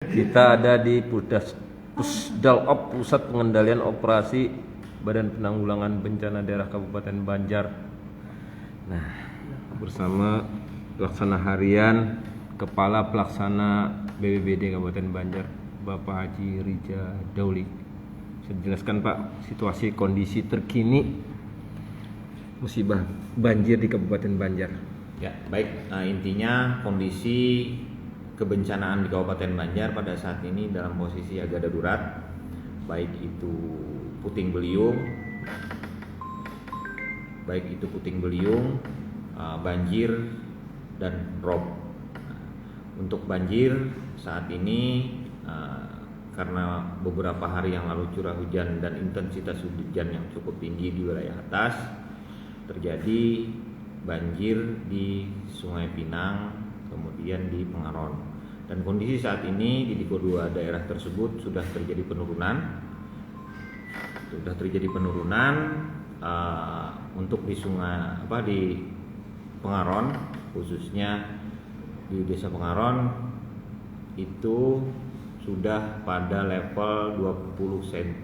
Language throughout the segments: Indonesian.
Kita ada di Pusdalop, Pusat Pengendalian Operasi Badan Penanggulangan Bencana Daerah Kabupaten Banjar. Nah, bersama Pelaksana Harian Kepala Pelaksana BPBD Kabupaten Banjar, Bapak Haji Rija Dauli. Bisa dijelaskan Pak situasi kondisi terkini musibah banjir di Kabupaten Banjar? Ya, baik. Intinya kondisi kebencanaan di Kabupaten Banjar pada saat ini dalam posisi agak darurat, baik itu puting beliung, banjir dan rob. Untuk banjir saat ini karena beberapa hari yang lalu curah hujan dan intensitas hujan yang cukup tinggi di wilayah atas, terjadi banjir di Sungai Pinang, kemudian di Pengaron. Dan kondisi saat ini di kedua daerah tersebut sudah terjadi penurunan. Untuk di di Pengaron, khususnya di Desa Pengaron itu sudah pada level 20 cm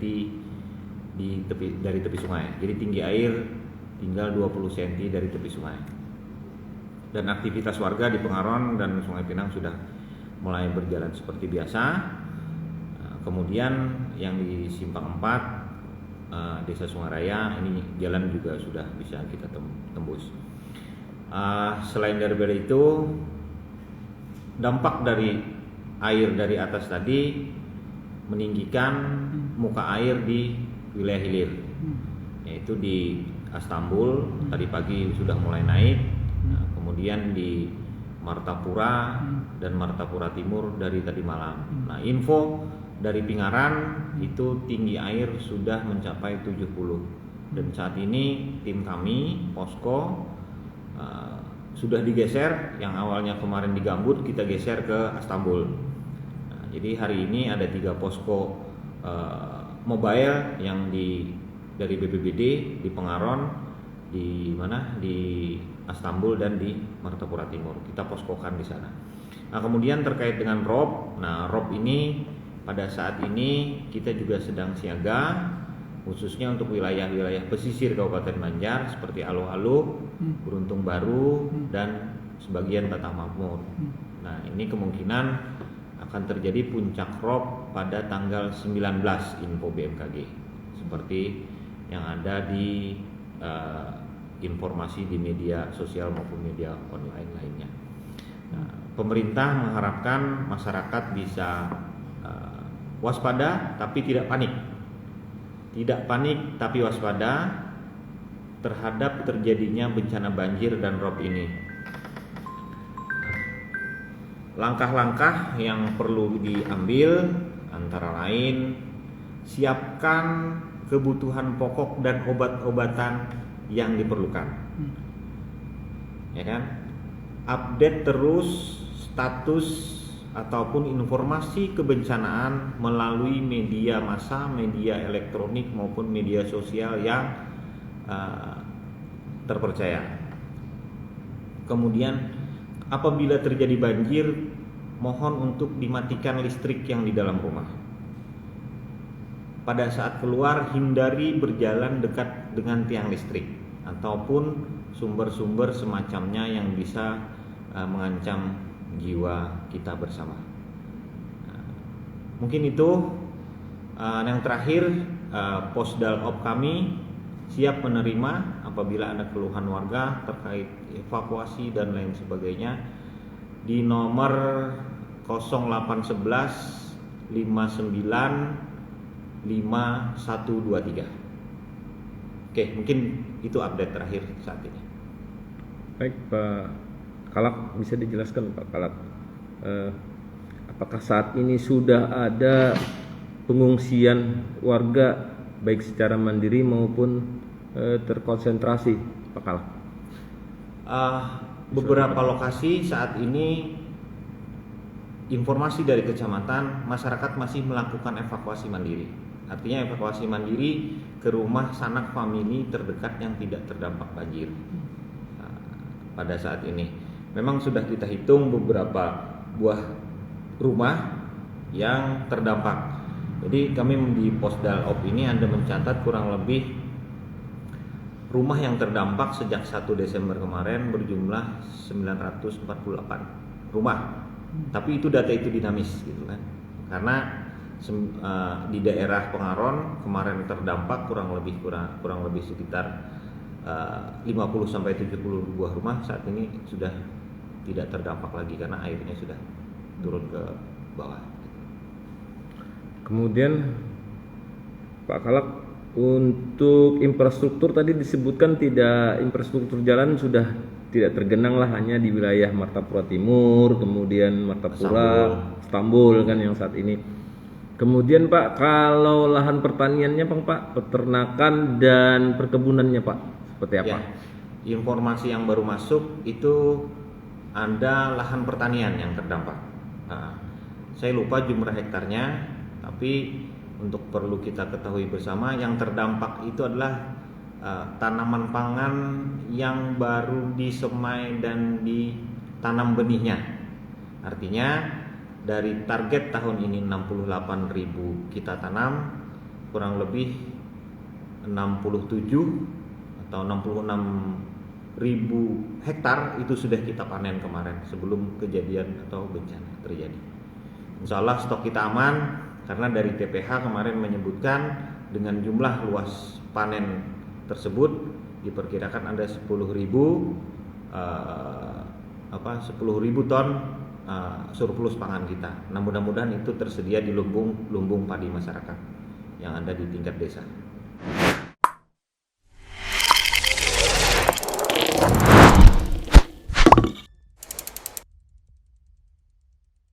dari tepi sungai. Jadi tinggi air tinggal 20 cm dari tepi sungai. Dan aktivitas warga di Pengaron dan Sungai Pinang sudah mulai berjalan seperti biasa. Kemudian yang di Simpang 4 Desa Sungaraya ini jalan juga sudah bisa kita tembus. Selain dari itu, dampak dari air dari atas tadi meninggikan muka air di wilayah hilir, yaitu di Astambul tadi pagi sudah mulai naik, kemudian di Martapura dan Martapura Timur dari tadi malam. Nah, info dari Pingaran itu tinggi air sudah mencapai 70. Dan saat ini tim kami posko sudah digeser, yang awalnya kemarin di Gambut kita geser ke Astambul. Nah, jadi hari ini ada 3 posko mobile yang dari BPBD di Pengaron, di Astambul dan di Martapura Timur. Kita poskokan di sana. Nah, kemudian terkait dengan rob. Nah, rob ini pada saat ini kita juga sedang siaga, khususnya untuk wilayah-wilayah pesisir Kabupaten Banjar seperti Aluh-Aluh, Beruntung Baru, dan sebagian Batang Makmur. Nah, ini kemungkinan akan terjadi puncak rob pada tanggal 19 info BMKG, seperti yang ada di informasi di media sosial maupun media online lainnya. Nah, pemerintah mengharapkan masyarakat bisa waspada tapi tidak panik. Tidak panik tapi waspada terhadap terjadinya bencana banjir dan rob ini. Langkah-langkah yang perlu diambil antara lain siapkan kebutuhan pokok dan obat-obatan yang diperlukan. Ya kan? Update terus status ataupun informasi kebencanaan melalui media massa, media elektronik maupun media sosial yang terpercaya. Kemudian apabila terjadi banjir, mohon untuk dimatikan listrik yang di dalam rumah. Pada saat keluar, hindari berjalan dekat dengan tiang listrik ataupun sumber-sumber semacamnya yang bisa mengancam jiwa kita bersama. Mungkin itu. Yang terakhir, Posdalop kami siap menerima apabila ada keluhan warga terkait evakuasi dan lain sebagainya di nomor 0811 59 5123. Oke, mungkin itu update terakhir saat ini. Baik Pak Kalak, bisa dijelaskan Pak Kalak, apakah saat ini sudah ada pengungsian warga baik secara mandiri maupun terkonsentrasi Pak Kalak? Beberapa lokasi saat ini informasi dari kecamatan, masyarakat masih melakukan evakuasi mandiri. Artinya evakuasi mandiri ke rumah sanak famili terdekat yang tidak terdampak banjir. Pada saat ini memang sudah kita hitung beberapa buah rumah yang terdampak. Jadi kami di Posdal Op ini ada mencatat kurang lebih rumah yang terdampak sejak 1 Desember kemarin berjumlah 948 rumah. Tapi itu data itu dinamis gitu kan. Karena di daerah Pengaron kemarin terdampak kurang lebih sekitar 50 sampai 70 buah rumah, saat ini sudah tidak terdampak lagi karena airnya sudah turun ke bawah. Kemudian Pak Kalak, untuk infrastruktur tadi disebutkan infrastruktur jalan sudah tidak tergenang lah, hanya di wilayah Martapura Timur, kemudian Martapura, Istanbul kan yang saat ini. Kemudian Pak, kalau lahan pertaniannya Pak, peternakan dan perkebunannya Pak, seperti apa? Ya, informasi yang baru masuk itu ada lahan pertanian yang terdampak. Nah, saya lupa jumlah hektarnya, tapi untuk perlu kita ketahui bersama, yang terdampak itu adalah tanaman pangan yang baru disemai dan ditanam benihnya. Artinya dari target tahun ini 68.000 kita tanam, kurang lebih 67 atau 66.000 hektar itu sudah kita panen kemarin sebelum kejadian atau bencana terjadi. Insya Allah stok kita aman, karena dari TPH kemarin menyebutkan dengan jumlah luas panen tersebut diperkirakan ada 10.000 ton surplus pangan kita. Nah, mudah-mudahan itu tersedia di lumbung padi masyarakat yang ada di tingkat desa.